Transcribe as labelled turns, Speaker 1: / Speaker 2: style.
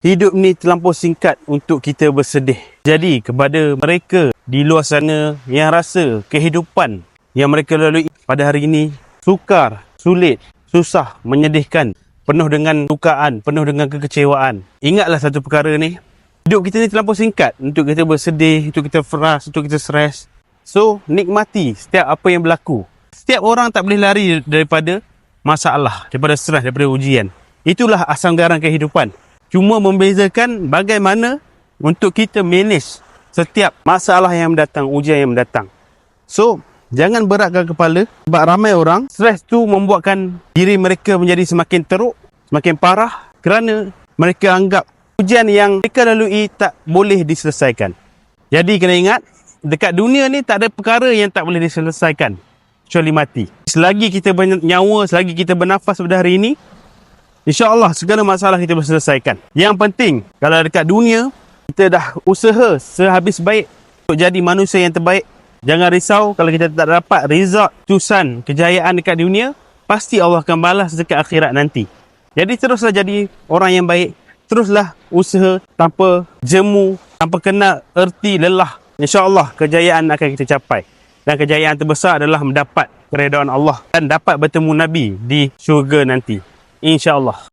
Speaker 1: Hidup ni terlampau singkat untuk kita bersedih. Jadi kepada mereka di luar sana yang rasa kehidupan yang mereka lalui pada hari ini sukar, sulit, susah, menyedihkan, penuh dengan dukaan, penuh dengan kekecewaan. Ingatlah satu perkara ni, hidup kita ni terlampau singkat untuk kita bersedih, untuk kita frust, untuk kita stres. So, nikmati setiap apa yang berlaku. Setiap orang tak boleh lari daripada masalah, daripada stres, daripada ujian. Itulah asam garam kehidupan. Cuma membezakan bagaimana untuk kita manage setiap masalah yang mendatang, ujian yang mendatang. So, jangan beratkan kepala sebab ramai orang, stres tu membuatkan diri mereka menjadi semakin teruk, semakin parah kerana mereka anggap ujian yang mereka lalui tak boleh diselesaikan. Jadi kena ingat, dekat dunia ni tak ada perkara yang tak boleh diselesaikan kecuali mati. Selagi kita bernyawa, selagi kita bernafas pada hari ini, InsyaAllah segala masalah kita boleh selesaikan. Yang penting, kalau dekat dunia, kita dah usaha sehabis baik untuk jadi manusia yang terbaik. Jangan risau kalau kita tak dapat result, tusan, kejayaan dekat dunia, pasti Allah akan balas dekat akhirat nanti. Jadi teruslah jadi orang yang baik. Teruslah usaha tanpa jemu, tanpa kenal erti lelah. InsyaAllah kejayaan akan kita capai. Dan kejayaan terbesar adalah mendapat keredaan Allah dan dapat bertemu Nabi di syurga nanti. InsyaAllah.